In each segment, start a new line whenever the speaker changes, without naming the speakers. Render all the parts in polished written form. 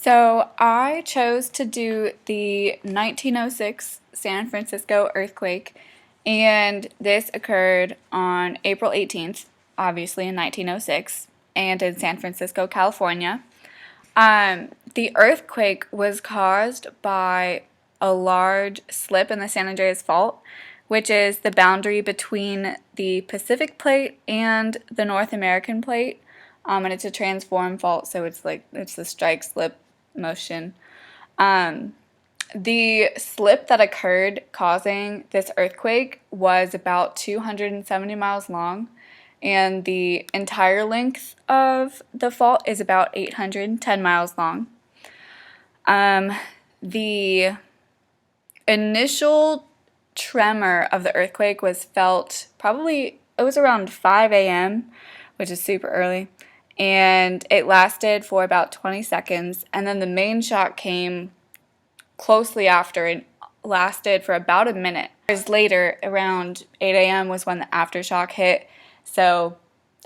So I chose to do the 1906 San Francisco earthquake, and this occurred on April 18th, obviously in 1906, and in San Francisco, California. The earthquake was caused by a large slip in the San Andreas Fault, which is the boundary between the Pacific Plate and the North American Plate. And it's a transform fault, so it's the strike slip motion. The slip that occurred causing this earthquake was about 270 miles long, and the entire length of the fault is about 810 miles long. The initial tremor of the earthquake was felt it was around 5 a.m., which is super early, and it lasted for about 20 seconds, and then the main shock came closely after. It lasted for about a minute. Hours later, around 8 a.m. was when the aftershock hit, so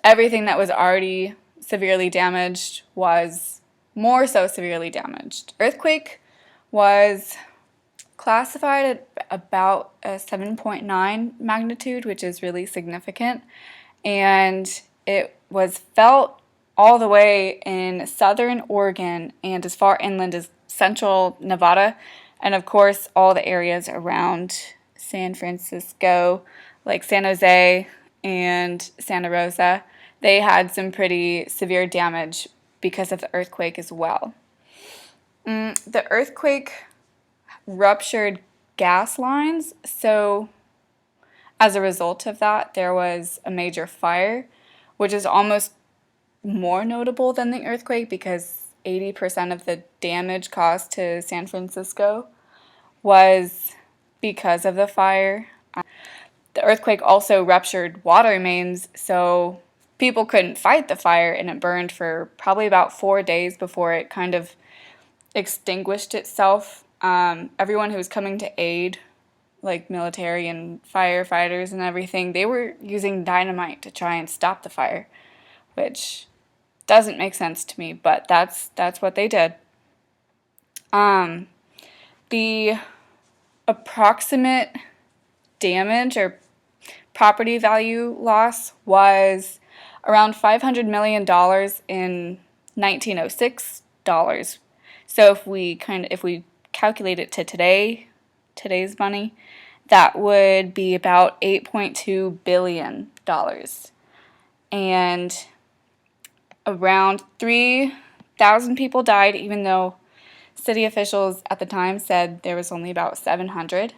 everything that was already severely damaged was more so severely damaged. Earthquake was classified at about a 7.9 magnitude, which is really significant, and it was felt all the way in southern Oregon and as far inland as central Nevada, and of course all the areas around San Francisco, like San Jose and Santa Rosa. They had some pretty severe damage because of the earthquake as well. The earthquake ruptured gas lines, so as a result of that, there was a major fire, which is almost more notable than the earthquake because 80% of the damage caused to San Francisco was because of the fire. The earthquake also ruptured water mains, so people couldn't fight the fire, and it burned for probably about 4 days before it kind of extinguished itself. Everyone who was coming to aid, like military and firefighters and everything, they were using dynamite to try and stop the fire, which doesn't make sense to me, but that's what they did. The approximate damage or property value loss was around $500 million in 1906 dollars. So if we calculate it to today's money, that would be about $8.2 billion. And around 3,000 people died, even though city officials at the time said there was only about 700.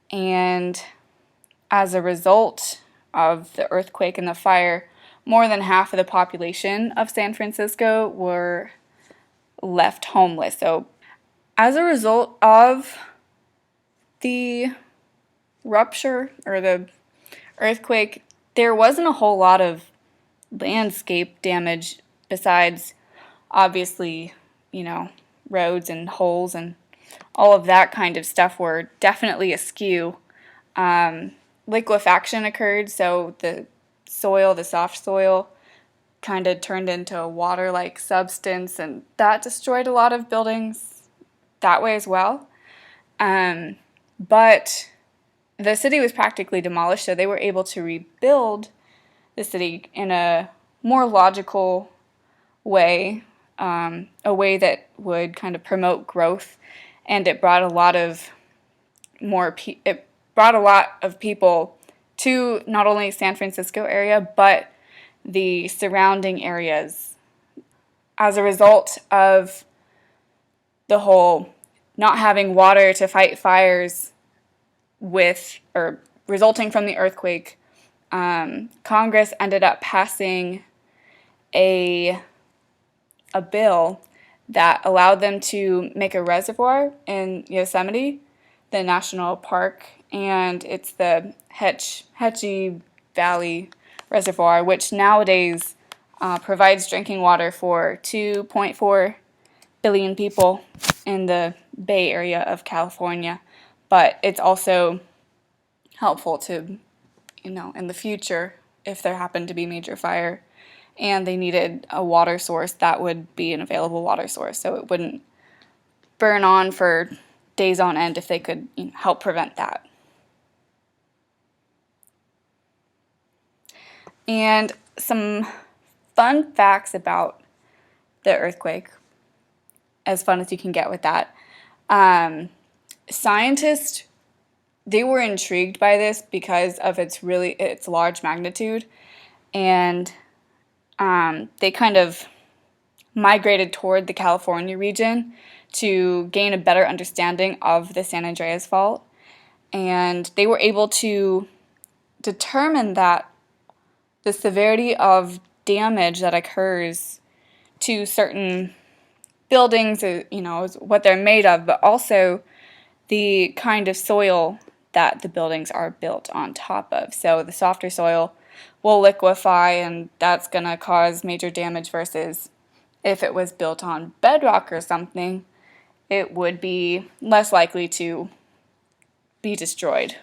And as a result of the earthquake and the fire, more than half of the population of San Francisco were left homeless. So as a result of the rupture or the earthquake, there wasn't a whole lot of landscape damage besides, obviously, roads and holes and all of that kind of stuff were definitely askew. Liquefaction occurred, so the soft soil, kind of turned into a water-like substance, and that destroyed a lot of buildings that way as well. But the city was practically demolished, so they were able to rebuild the city in a more logical way, a way that would kind of promote growth, and it brought a lot of people to not only San Francisco area but the surrounding areas. As a result of the whole not having water to fight fires with or resulting from the earthquake, Congress ended up passing a bill that allowed them to make a reservoir in Yosemite, the national park, and it's the Hetchy Valley Reservoir, which nowadays provides drinking water for 2.4 billion people in the Bay Area of California. But it's also helpful to, in the future, if there happened to be major fire and they needed a water source that would be an available water source, so it wouldn't burn on for days on end if they could help prevent that. And some fun facts about the earthquake, as fun as you can get with that. Scientists, they were intrigued by this because of its large magnitude, and they kind of migrated toward the California region to gain a better understanding of the San Andreas Fault, and they were able to determine that the severity of damage that occurs to certain buildings, is what they're made of, but also the kind of soil that the buildings are built on top of. So the softer soil will liquefy, and that's going to cause major damage, versus if it was built on bedrock or something, it would be less likely to be destroyed.